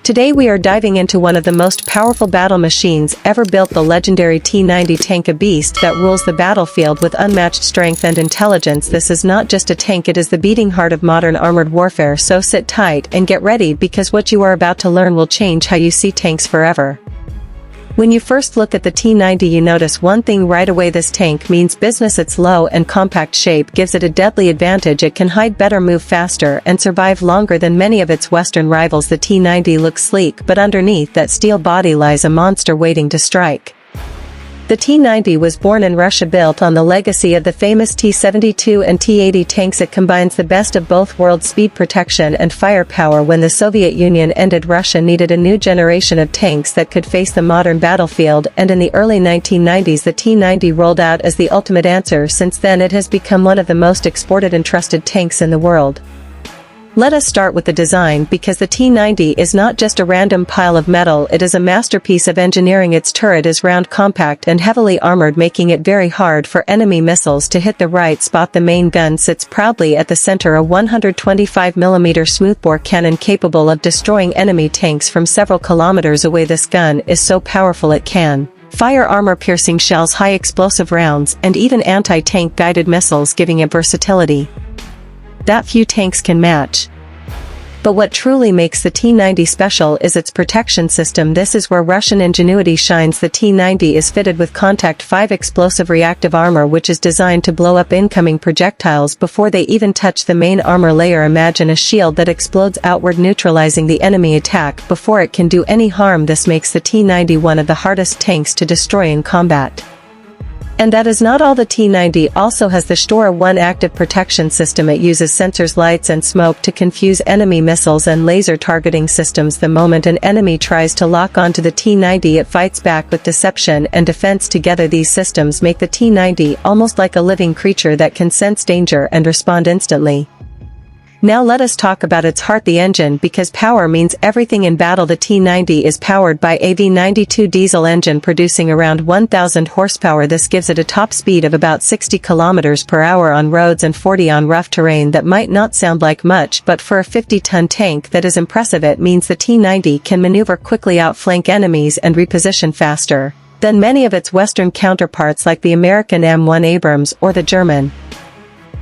Today we are diving into one of the most powerful battle machines ever built, the legendary T-90 tank, a beast that rules the battlefield with unmatched strength and intelligence. This is not just a tank, it is the beating heart of modern armored warfare. So sit tight and get ready, because what you are about to learn will change how you see tanks forever. When you first look at the T-90, you notice one thing right away: this tank means business. Its low and compact shape gives it a deadly advantage. It can hide better, move faster, and survive longer than many of its Western rivals. The T-90 looks sleek, but underneath that steel body lies a monster waiting to strike. The T-90 was born in Russia, built on the legacy of the famous T-72 and T-80 tanks. It combines the best of both worlds: speed, protection, and firepower. When the Soviet Union ended, Russia needed a new generation of tanks that could face the modern battlefield, and in the early 1990s the T-90 rolled out as the ultimate answer. Since then it has become one of the most exported and trusted tanks in the world. Let us start with the design, because the T-90 is not just a random pile of metal, it is a masterpiece of engineering. Its turret is round, compact, and heavily armored, making it very hard for enemy missiles to hit the right spot. The main gun sits proudly at the center, a 125mm smoothbore cannon capable of destroying enemy tanks from several kilometers away. This gun is so powerful it can fire armor-piercing shells, high explosive rounds, and even anti-tank guided missiles, giving it versatility that few tanks can match. But what truly makes the T-90 special is its protection system. This is where Russian ingenuity shines. The T-90 is fitted with Contact 5 explosive reactive armor, which is designed to blow up incoming projectiles before they even touch the main armor layer. Imagine a shield that explodes outward, neutralizing the enemy attack before it can do any harm. This makes the T-90 one of the hardest tanks to destroy in combat. And that is not all. The T-90 also has the Shtora 1 active protection system. It uses sensors, lights, and smoke to confuse enemy missiles, and laser targeting systems. The moment an enemy tries to lock onto the T-90, it fights back with deception and defense. Together these systems make the T-90 almost like a living creature that can sense danger and respond instantly. Now let us talk about its heart, the engine, because power means everything in battle. The T-90 is powered by a V92 diesel engine producing around 1,000 horsepower. This gives it a top speed of about 60 km/h on roads and 40 on rough terrain. That might not sound like much, but for a 50-ton tank that is impressive. It means the T-90 can maneuver quickly, outflank enemies, and reposition faster than many of its Western counterparts, like the American M1 Abrams or the German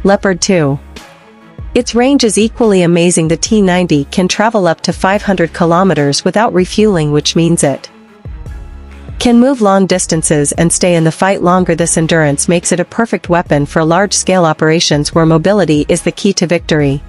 Leopard 2. Its range is equally amazing. The T-90 can travel up to 500 kilometers without refueling, which means it can move long distances and stay in the fight longer. This endurance makes it a perfect weapon for large-scale operations where mobility is the key to victory.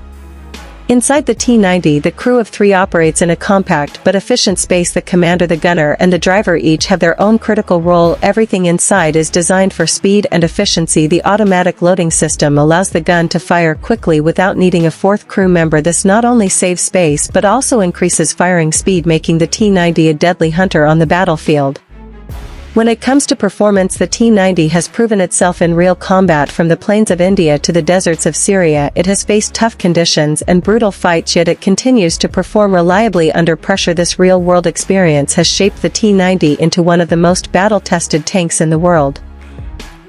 Inside the T-90, the crew of 3 operates in a compact but efficient space. The commander, the gunner, and the driver each have their own critical role. Everything inside is designed for speed and efficiency. The automatic loading system allows the gun to fire quickly without needing a 4th crew member. This not only saves space but also increases firing speed, making the T-90 a deadly hunter on the battlefield. When it comes to performance, the T-90 has proven itself in real combat. From the plains of India to the deserts of Syria, it has faced tough conditions and brutal fights, yet it continues to perform reliably under pressure. This real-world experience has shaped the T-90 into one of the most battle-tested tanks in the world.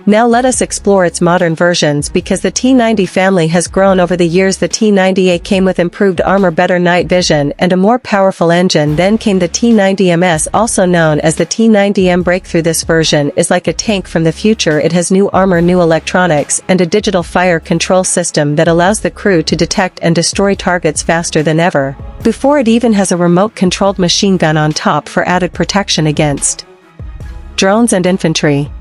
Now let us explore its modern versions, because the T-90 family has grown over the years. The T-90A came with improved armor, better night vision, and a more powerful engine. Then came the T-90MS, also known as the T-90M Breakthrough. This version is like a tank from the future. It has new armor, new electronics, and a digital fire control system that allows the crew to detect and destroy targets faster than ever before. It even has a remote-controlled machine gun on top for added protection against drones and infantry.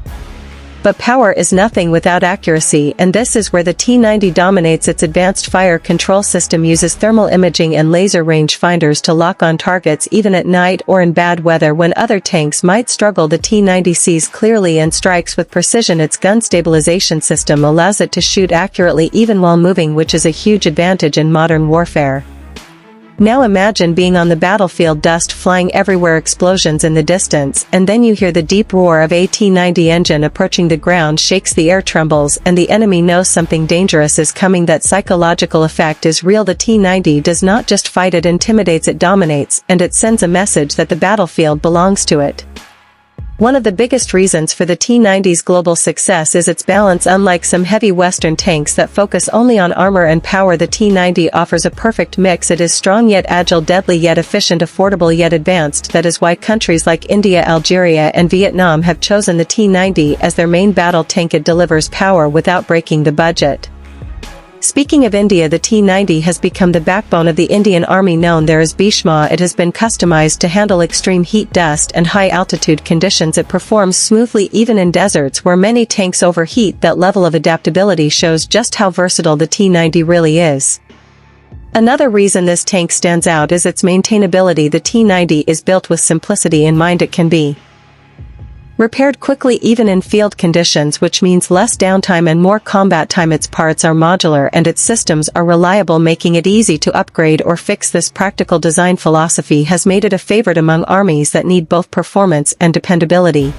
But power is nothing without accuracy, and this is where the T-90 dominates. Its advanced fire control system uses thermal imaging and laser rangefinders to lock on targets even at night or in bad weather. When other tanks might struggle, the T-90 sees clearly and strikes with precision. Its gun stabilization system allows it to shoot accurately even while moving, which is a huge advantage in modern warfare. Now imagine being on the battlefield, dust flying everywhere, explosions in the distance, and then you hear the deep roar of a T-90 engine approaching. The ground shakes, the air trembles, and the enemy knows something dangerous is coming. That psychological effect is real. The T-90 does not just fight, it intimidates, it dominates, and it sends a message that the battlefield belongs to it. One of the biggest reasons for the T-90's global success is its balance. Unlike some heavy Western tanks that focus only on armor and power, the T-90 offers a perfect mix. It is strong yet agile, deadly yet efficient, affordable yet advanced. That is why countries like India, Algeria and Vietnam have chosen the T-90 as their main battle tank. It delivers power without breaking the budget. Speaking of India, the T-90 has become the backbone of the Indian Army, known there as Bhishma. It has been customized to handle extreme heat, dust and high-altitude conditions. It performs smoothly even in deserts where many tanks overheat. That level of adaptability shows just how versatile the T-90 really is. Another reason this tank stands out is its maintainability. The T-90 is built with simplicity in mind. It can be repaired quickly even in field conditions, which means less downtime and more combat time. Its parts are modular and its systems are reliable, making it easy to upgrade or fix. This practical design philosophy has made it a favorite among armies that need both performance and dependability.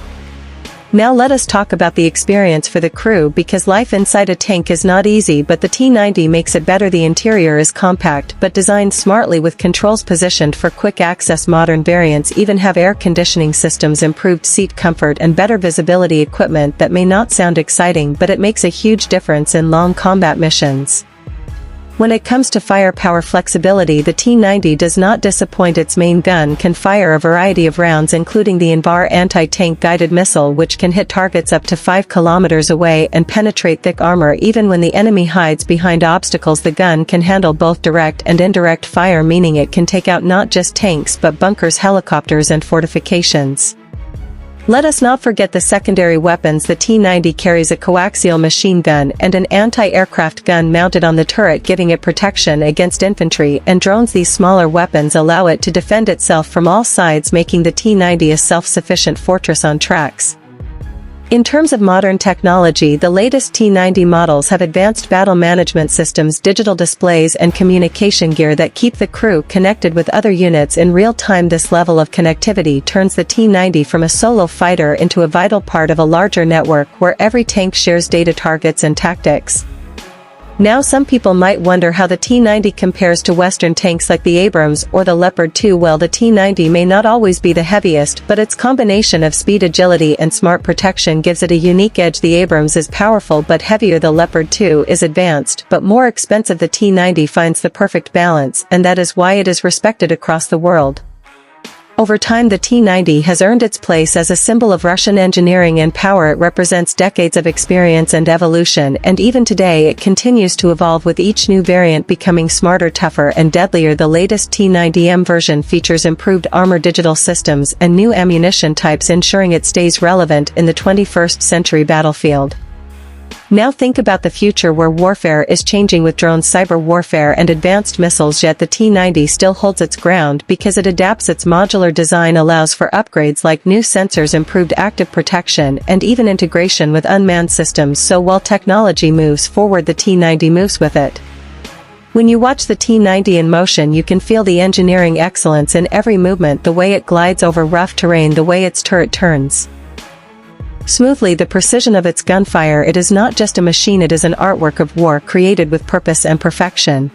Now let us talk about the experience for the crew, because life inside a tank is not easy, but the T-90 makes it better. The interior is compact but designed smartly, with controls positioned for quick access. Modern variants even have air conditioning systems, improved seat comfort and better visibility. Equipment that may not sound exciting, but it makes a huge difference in long combat missions. When it comes to firepower flexibility, the T-90 does not disappoint. Its main gun can fire a variety of rounds, including the Invar anti-tank guided missile, which can hit targets up to 5 kilometers away and penetrate thick armor. Even when the enemy hides behind obstacles, the gun can handle both direct and indirect fire, meaning it can take out not just tanks but bunkers, helicopters and fortifications. Let us not forget the secondary weapons. The T-90 carries a coaxial machine gun and an anti-aircraft gun mounted on the turret, giving it protection against infantry and drones. These smaller weapons allow it to defend itself from all sides, making the T-90 a self-sufficient fortress on tracks. In terms of modern technology, the latest T-90 models have advanced battle management systems, digital displays and communication gear that keep the crew connected with other units in real time. This level of connectivity turns the T-90 from a solo fighter into a vital part of a larger network where every tank shares data, targets and tactics. Now some people might wonder how the T-90 compares to Western tanks like the Abrams or the Leopard 2. Well, the T-90 may not always be the heaviest, but its combination of speed, agility and smart protection gives it a unique edge. The Abrams is powerful but heavier, the Leopard 2 is advanced but more expensive. The T-90 finds the perfect balance, and that is why it is respected across the world. Over time, the T-90 has earned its place as a symbol of Russian engineering and power. It represents decades of experience and evolution, and even today it continues to evolve, with each new variant becoming smarter, tougher and deadlier. The latest T-90M version features improved armor, digital systems and new ammunition types, ensuring it stays relevant in the 21st century battlefield. Now think about the future, where warfare is changing with drones, cyber warfare and advanced missiles, yet the T-90 still holds its ground because it adapts. Its modular design allows for upgrades like new sensors, improved active protection and even integration with unmanned systems. So while technology moves forward, the T-90 moves with it. When you watch the T-90 in motion, you can feel the engineering excellence in every movement, the way it glides over rough terrain, the way its turret turns smoothly, the precision of its gunfire. It is not just a machine, it is an artwork of war created with purpose and perfection.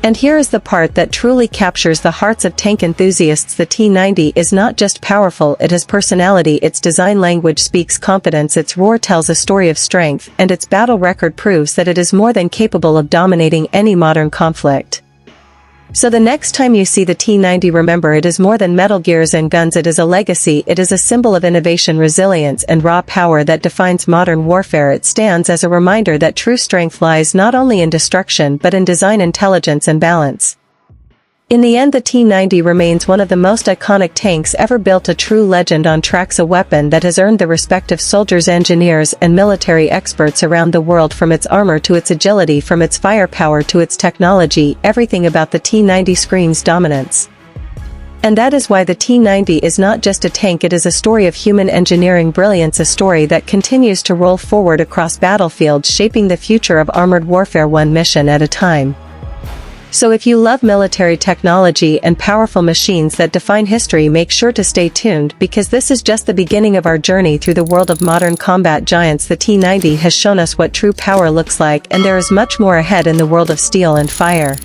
And here is the part that truly captures the hearts of tank enthusiasts. The T-90 is not just powerful, it has personality. Its design language speaks confidence, its roar tells a story of strength, and its battle record proves that it is more than capable of dominating any modern conflict. So the next time you see the T-90, remember, it is more than metal gears and guns. It is a legacy. It is a symbol of innovation, resilience and raw power that defines modern warfare. It stands as a reminder that true strength lies not only in destruction but in design, intelligence and balance. In the end, the T-90 remains one of the most iconic tanks ever built, a true legend on tracks, a weapon that has earned the respect of soldiers, engineers and military experts around the world. From its armor to its agility, from its firepower to its technology, everything about the T-90 screams dominance. And that is why the T-90 is not just a tank, it is a story of human engineering brilliance, a story that continues to roll forward across battlefields, shaping the future of armored warfare one mission at a time. So if you love military technology and powerful machines that define history, make sure to stay tuned, because this is just the beginning of our journey through the world of modern combat giants. The T-90 has shown us what true power looks like, and there is much more ahead in the world of steel and fire.